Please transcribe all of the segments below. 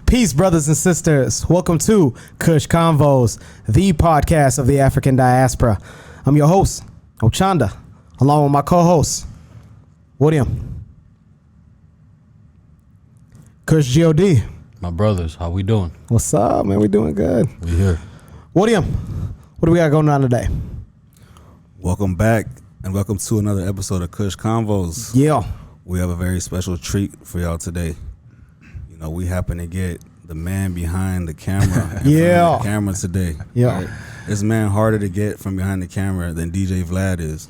Peace, brothers and sisters. Welcome to Kush Konvos, the podcast of the African diaspora. I'm your host, WAKANDA, along with my co-host, William. Kush God. My brothers, how we doing? What's up, man? We doing good. We here. William, what do we got going on today? Welcome back, and welcome to another episode of Kush Konvos. Yeah. We have a very special treat for y'all today. You know, we happen to get the man behind the camera. Yeah. The camera today. Yeah. Right? This man harder to get from behind the camera than DJ Vlad is.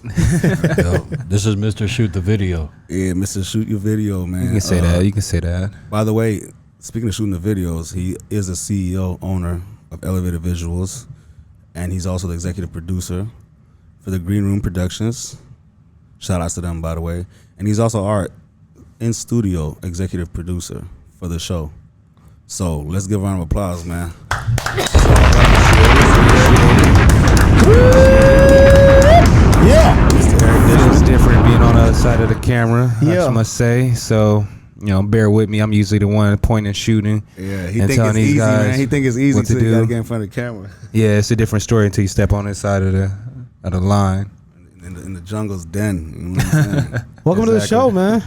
Yo, this is Mr. Shoot the Video. Yeah, Mr. Shoot Your Video, man. You can say that. You can say that. By the way, speaking of shooting the videos, he is the CEO, owner of Elevated Visuals, and he's also the executive producer for the Green Room Productions. Shout outs to them, by the way. And he's also our in-studio executive producer for the show. So let's give a round of applause, man. Yeah. Mr. Erick It is Dishmon. different being on the other side of the camera, Yeah. I must say. So, you know, bear with me. I'm usually the one pointing and shooting. Yeah, he and think telling it's these easy, guys man. He think it's easy what to until you do. gotta get in front of the camera. Yeah, it's a different story until you step on this side of the line. In the jungle's den. You know what I'm saying? Welcome to the Exactly. show, man.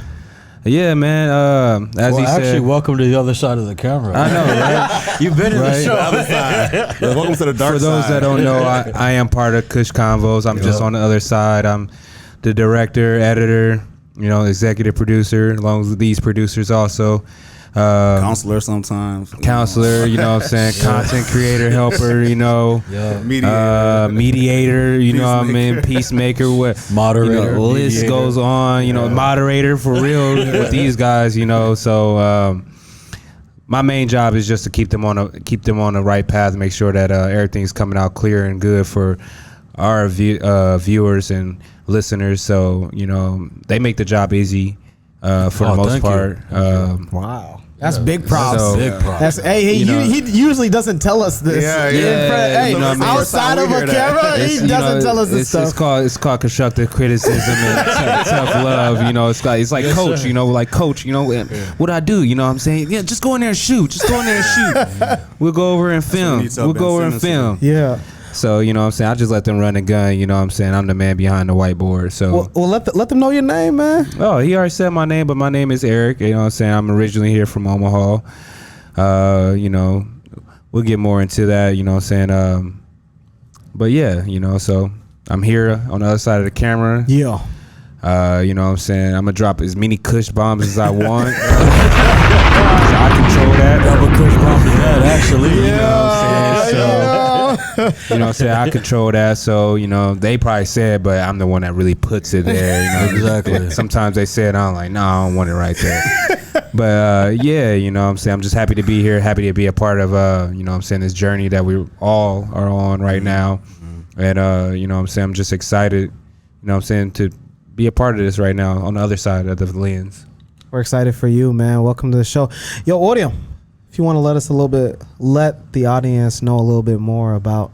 Yeah, man. As Well, he actually, said, welcome to the other side of the camera. I know, right? You've been in the Right. show. Yeah, welcome to the dark For those side. that don't know, I am part of Kush Konvos. I'm just on the other side. I'm the director, editor, you know, executive producer, along with these producers also. Counselor sometimes. Counselor, you know what I'm saying? Content creator, helper, you know. Yeah. Mediator, you know what I mean? Peacemaker, what Moderator, you know, list mediator. goes on, you know, moderator for real with these guys, you know. So my main job is just to keep them on the right path, make sure that everything's coming out clear and good for our viewers and listeners. So, you know, they make the job easy for the most thank part. you. Wow. That's big props. So- Big problem. That's he You know- he usually doesn't tell us this. Yeah, Hey, you know what I mean? outside of a camera, he You doesn't know, tell us this it's stuff. It's called constructive criticism and tough love. You know, it's like Yes, coach. sir. You know, like coach. You know, what I do. You know, what I'm saying, yeah, just go in there and shoot. Just go in there and shoot. We'll go over and what we film. need to tell We'll Ben go over and Simmons. film. Yeah. So you know, what I'm saying, I just let them run the gun. You know, what I'm saying, I'm the man behind the whiteboard. So. Well, let them know your name, man. Oh, he already said my name, but my name is Erick. You know what I'm saying? I'm originally here from Omaha. You know, we'll get more into that, you know what I'm saying? But yeah, you know, so I'm here on the other side of the camera. Yeah. You know what I'm saying? I'm going to drop as many Kush bombs as I want. So I control that. Double Kush bomb to that, actually. You know what I'm saying? So, you know what I'm saying? I control that. So, you know, they probably said, but I'm the one that really puts it there. You know? Exactly. Sometimes they say it, I'm like, no, I don't want it right there. But, yeah, you know what I'm saying? I'm just happy to be here, happy to be a part of, you know what I'm saying, this journey that we all are on right now. And, you know what I'm saying? I'm just excited, you know what I'm saying, to be a part of this right now on the other side of the lens. We're excited for you, man. Welcome to the show. Yo, William, if you want to let the audience know a little bit more about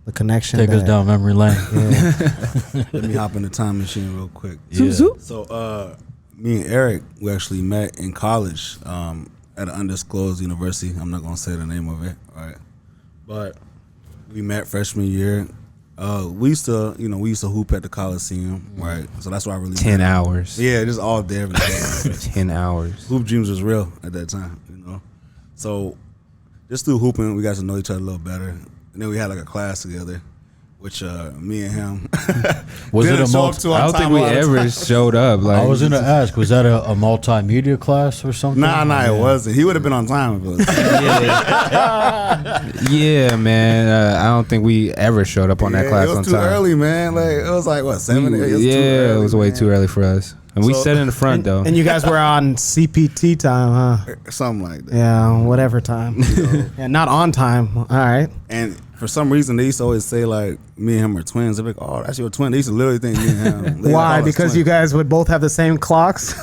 the connection. Take us down memory lane. Yeah. Let me hop in the time machine real quick. Yeah. So, me and Erick, we actually met in college at an undisclosed university. I'm not gonna say the name of it, right? But we met freshman year. We used to hoop at the Coliseum, right? So that's why I really 10 met him. hours. Yeah, just all day, every day. 10 hours. Hoop dreams was real at that time, you know. So just through hooping, we got to know each other a little better, and then we had like a class together, which me and him Was it didn't a show up multi- to on I don't time think a we lot of ever times. showed up. Like, I was going to ask, was that a multimedia class or something? Nah, it wasn't. He would have been on time if it was. yeah, man. I don't think we ever showed up on that class it was on too time. early, man. Like it was like what 7? It was too early, it was way man. too early for us. And we So- sat in the front though. And you guys were on CPT time, huh? Something like that. Yeah, whatever time. Yeah, not on time. All right. And for some reason, they used to always say like me and him are twins. They're like, "Oh, that's your twin." They used to literally think me and him. They Why? call us Because you twins. guys would both have the same clocks?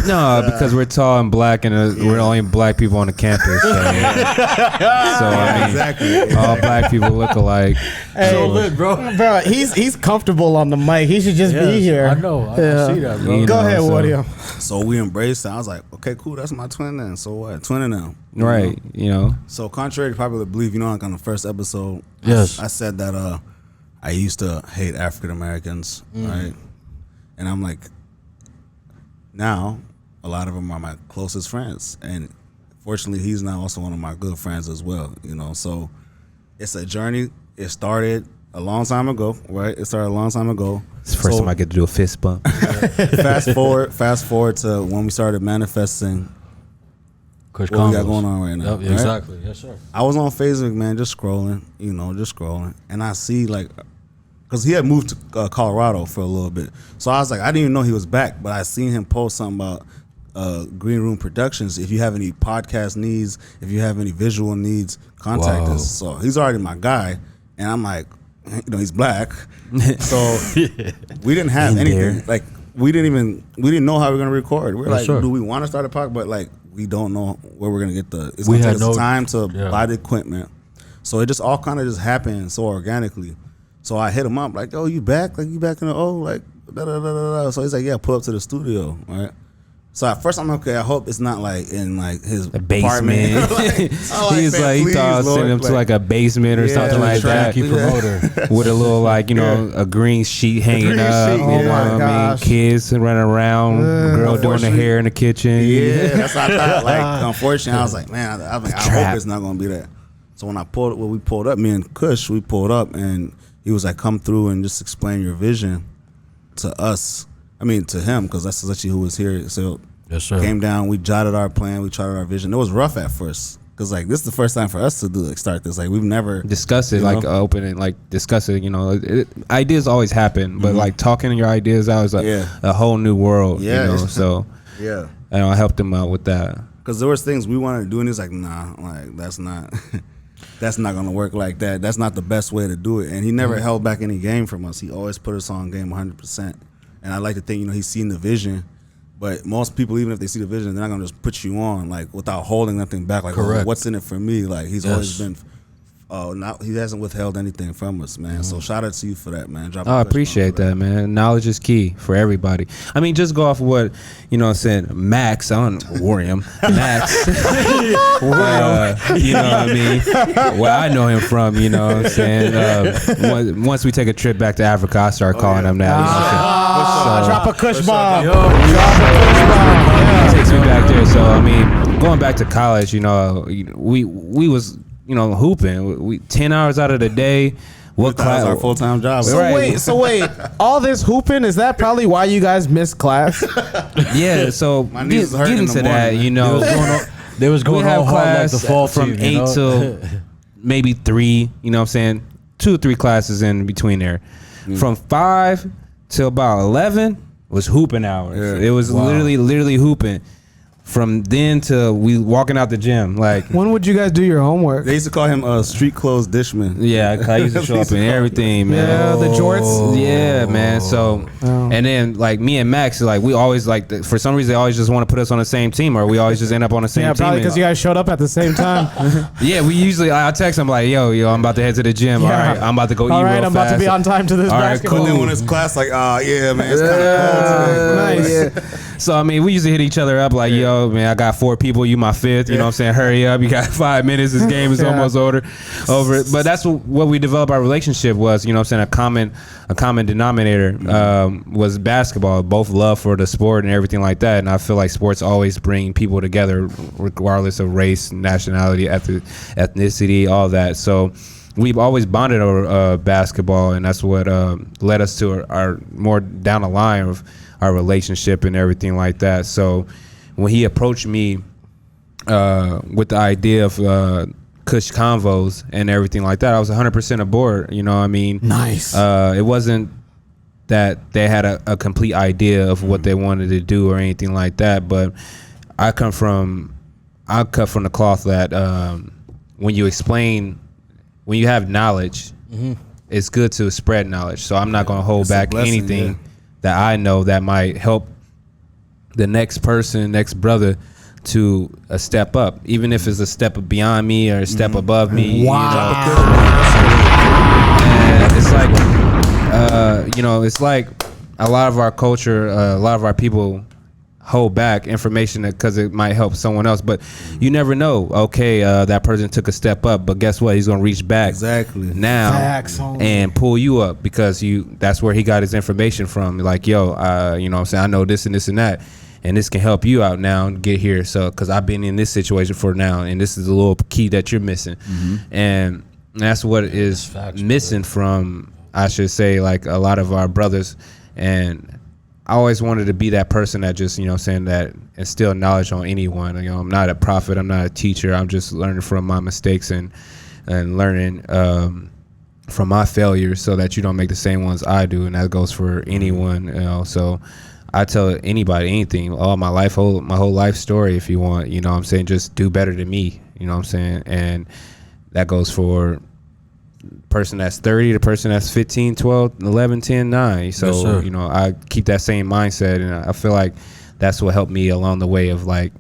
No, because we're tall and black, and we're the only black people on the campus. So, I mean, exactly. all black people look alike. So lit, bro. Bro, he's comfortable on the mic. He should just be Yes, here. I know. I Yeah. see that, bro. You Go know, ahead, so- William. So we embraced it. I was like, okay, cool, that's my twin then. So what? Twinning now. Right, you know. So contrary to popular belief, like on the first episode, Yes. I said that I used to hate African Americans, right? And I'm like, now a lot of them are my closest friends, and fortunately, he's now also one of my good friends as well. So it's a journey. It started a long time ago, right? It's the first time I get to do a fist bump. Fast forward to when we started manifesting Kush what we got Konvos. going on right now. Yep, right? exactly. Yes, sir. I was on Facebook, man, just scrolling, and I see because he had moved to Colorado for a little bit, so I was like, I didn't even know he was back, but I seen him post something about Green Room Productions. If you have any podcast needs, if you have any visual needs, contact us. So he's already my guy, and I'm like, he's black, so we didn't have anything. Like we didn't know how we were gonna record. We're like, do we want to start a podcast? But like, we don't know where we're gonna get it's gonna take us time to buy the equipment. So it just all kind of just happened so organically. So I hit him up like, "Oh, you back? Like you back in the like da da da da da." So he's like, "Yeah, pull up to the studio, right?" So at first I'm like, okay, I hope it's not like in like his basement. He he thought I was sending him to like a basement or something like that. Promoter. With a little a green sheet hanging up. Oh You know what I mean? Kids running around, girl doing the hair in the kitchen. Yeah, that's what I thought. Like, unfortunately, I was like, man, I hope it's not gonna be that. So when we pulled up, me and Kush, we pulled up, and he was like, come through and just explain your vision to us. I mean, to him, because that's essentially who was here. So yes, sir. Came down, we jotted our plan, we charted our vision. It was rough at first, because like this is the first time for us to start this. Like we've never discuss it, open it, discuss it. Ideas always happen, but like talking your ideas out is a whole new world. Yeah. So yeah, I helped him out with that. Because there was things we wanted to do, and he's like, nah, like that's not. That's not gonna work like that. That's not the best way to do it. And he never held back any game from us. He always put us on game 100%. And I like to think, he's seen the vision. But most people, even if they see the vision, they're not gonna just put you on like without holding nothing back. Like, correct. What's in it for me? Like he's always been. He hasn't withheld anything from us, man. So shout out to you for that, man. I appreciate that, man. Knowledge is key for everybody. I mean, just go off of what I'm saying. Max, I don't worry him. Max, you know what I mean. Where I know him from, you know what I'm saying. Once we take a trip back to Africa, I start calling him now. Drop a Kush bomb. It takes me back there. So I mean, going back to college, we was. Hooping. We 10 hours out of the day. What class? Our full-time job. So wait, all this hooping, is that probably why you guys missed class? Yeah. So getting to that, They was going on hard like the fall from team, 8 till maybe 3. You know what I'm saying? 2 or 3 classes in between there. From 5 till about 11 was hooping hours. Yeah. It was literally hooping. From then to we walking out the gym, like when would you guys do your homework? They used to call him street clothes Dishmon. Yeah, I used to show up in everything, man. Yeah, the jorts. Yeah, man. So, and then like me and Max, like we always for some reason they always just want to put us on the same team, or we always just end up on the same team. Yeah, probably because you guys showed up at the same time. Yeah, we usually I text him like, yo, I'm about to head to the gym. Yeah. All right, I'm about to go eat All right, real I'm fast. about to be on time to this All right, basketball. But then when it's class, like, yeah, man, it's kind of cold today. Nice. So I mean, we used to hit each other up like, yo, man, I got 4 people, you my 5th. You know what I'm saying? Hurry up, you got 5 minutes. This game is almost over. But that's what we developed our relationship was. You know what I'm saying? A common denominator was basketball. Both love for the sport and everything like that. And I feel like sports always bring people together, regardless of race, nationality, ethnicity, all that. So we've always bonded over basketball, and that's what led us to our more down the line of our relationship and everything like that. So when he approached me with the idea of Kush Konvos and everything like that, I was 100% aboard. You know what I mean? Nice. It wasn't that they had a complete idea of what they wanted to do or anything like that, but I cut from the cloth that when you have knowledge, it's good to spread knowledge. So I'm not going to hold back anything that I know that might help the next person, next brother to a step up, even if it's a step beyond me or a step above me. Wow. And it's like, it's like a lot of our culture, a lot of our people hold back information because it might help someone else, but you never know. Okay, that person took a step up, but guess what? He's gonna reach back now and pull you up because that's where he got his information from. Like, yo, you know what I'm saying, I know this and this and that, and this can help you out now and get here. So because I've been in this situation for now, and this is a little key that you're missing. And that's what is missing from, I should say, like a lot of our brothers. And I always wanted to be that person that just, you know, saying that instill knowledge on anyone. You know, I'm not a prophet, I'm not a teacher. I'm just learning from my mistakes and learning from my failures so that you don't make the same ones I do. And that goes for anyone, you know. So I tell anybody anything, all my whole life story, if you want, you know what I'm saying, just do better than me, you know what I'm saying. And that goes for person that's 30, the person that's 15, 12, 11, 10, 9. So, yes, you know, I keep that same mindset, and I feel like that's what helped me along the way of like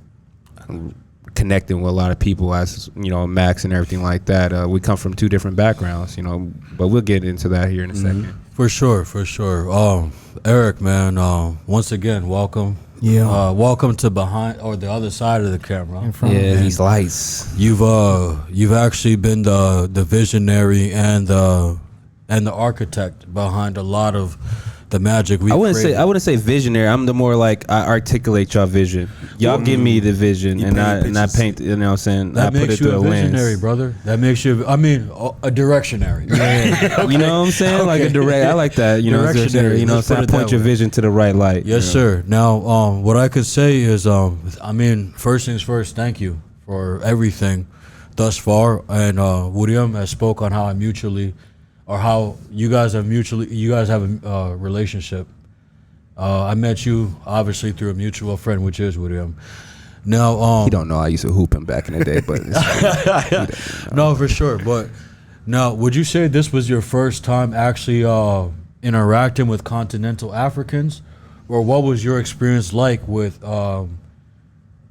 connecting with a lot of people, as you know, Max and everything like that. We come from 2 different backgrounds, you know, but we'll get into that here in a second. For sure. Eric, man, once again, welcome. Yeah. Welcome to behind or the other side of the camera. Yeah, these lights. You've actually been the visionary and the architect behind a lot of the magic we. I wouldn't say visionary. I'm the more like I articulate y'all vision. Y'all give me the vision, and I paint. You know what I'm saying? That I put makes it you through a a visionary, lens. brother. That makes you. I mean, a directionary. Yeah. Okay. You know what I'm saying? Like a direct. I like that. You know, Directionary. You know, Let's so put I it point that your way. vision to the right light. Yes, sir. Now, what I could say is, I mean, first things first. Thank you for everything thus far. And William has spoke on how how you guys have a relationship. I met you obviously through a mutual friend, which is William. Now, He don't know I used to hoop him back in the day, but it's no, for sure. But now, would you say this was your first time actually interacting with continental Africans, or what was your experience like with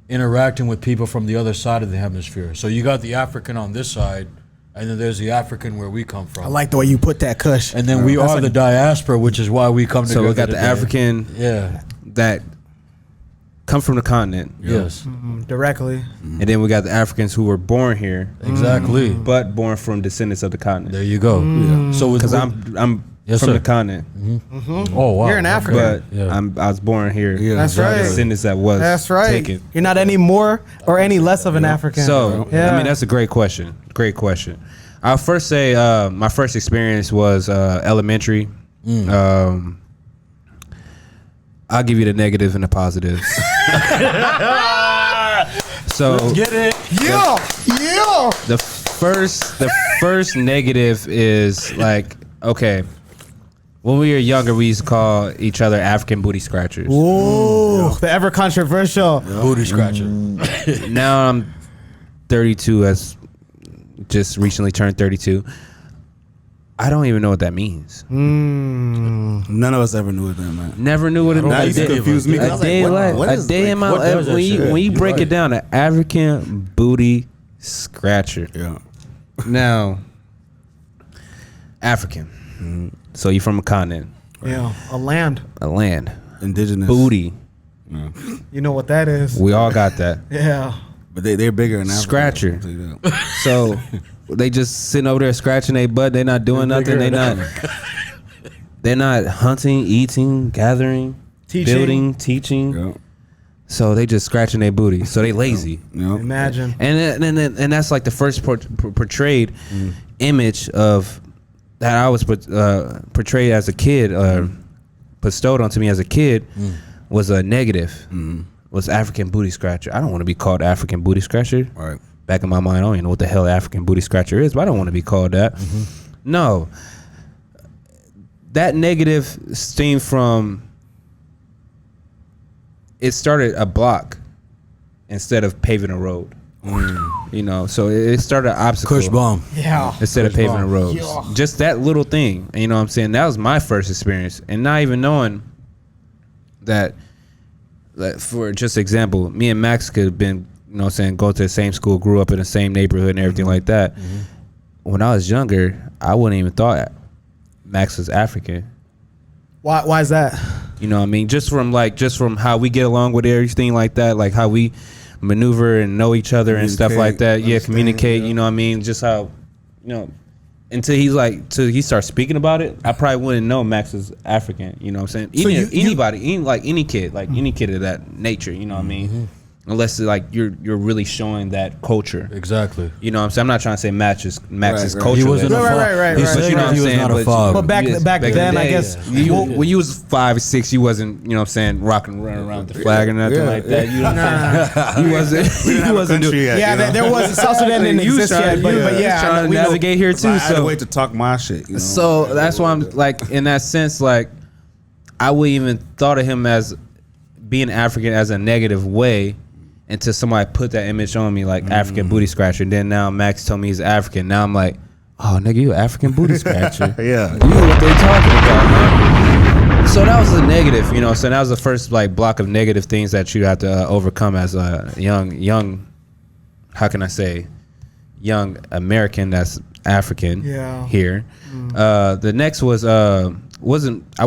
interacting with people from the other side of the hemisphere? So you got the African on this side, and then there's the African where we come from. I like the way you put that, Kush. And then we are the diaspora, which is why we come together. so we got the today. African Yeah. that come from the continent, Yes. Directly. and then we got the Africans who were born here, Exactly. but born from descendants of the continent. There you go. Yeah. So Because I'm Yes, from sir. the continent, Oh wow. You're an African. but Yeah. I was born here. Yeah, That's right. Descendants that was That's right. taken. You're not any more or any less of an African. So, yeah. I mean, that's a great question. Great question. I'll first say my first experience was elementary. I'll give you the negatives and the positives. So Get it. Yeah. the first negative is like, okay, when we were younger, we used to call each other African booty scratchers. Ooh, the ever controversial. Booty scratcher. Now I'm 32, as just recently turned 32. I don't even know what that means. None of us ever knew it then, man. Never knew what it That meant. used to confuse me. 'cause I A was day, like, what is, a day in my what life. does that When shit? you You're break right. it down, an African booty scratcher. Yeah. Now, African. So you're from a continent, Yeah, a land. a land. Indigenous. Booty. You know what that is. We all got that. Yeah. But they're bigger in Africa. Scratcher. I'll tell you that. So they just sitting over there scratching their butt. They're not doing nothing. They're not hunting, eating, gathering, Teaching. building, teaching. Yeah. So they just scratching their booty. So they lazy. Yeah. Imagine. And that's like the first portrayed image of that I was portrayed as a kid, bestowed onto me as a kid, was a negative. Was African booty scratcher. I don't want to be called African booty scratcher. All right. Back in my mind, I don't even know what the hell African booty scratcher is, but I don't want to be called that. No. That negative stemmed from, it started a block instead of paving a road. You know, so it started an obstacle. Kush bomb. Yeah. Instead of Kush paving the bomb. roads. Yeah. Just that little thing. You know what I'm saying? That was my first experience. And not even knowing that, like, for just example, me and Max could have been, you know what I'm saying, go to the same school, grew up in the same neighborhood and everything like that. When I was younger, I wouldn't even thought Max was African. Why is that? You know what I mean? Just from how we get along with everything like that, like how we maneuver and know each other and stuff like that. Yeah, communicate. You know what I mean? Just how, you know, until he starts speaking about it, I probably wouldn't know Max is African. You know what I'm saying? So Anybody, any kid, any kid of that nature. You know what I mean? Unless like you're really showing that culture. Exactly. You know what I'm saying? I'm not trying to say Max is culture. He wasn't a fob. Right. He said you know that he was not a fob. But back then, I guess when you was 5 or 6, you wasn't, you know what I'm saying, running around with the flag or nothing like that. You know what I'm saying? He wasn't doing. Yeah, there was South Sudan didn't exist yet, but yeah, trying to navigate here too. I had So to wait to talk my shit. You know? So that's why I'm like, in that sense, like I wouldn't even thought of him as being African as a negative way until somebody put that image on me, like African booty scratcher. And then now Max told me he's African. Now I'm like, oh nigga, you African booty scratcher. Yeah. You know what they talking about, man. So that was a negative, you know. So that was the first like block of negative things that you have to overcome as a young, how can I say, young American that's African here. The next was wasn't I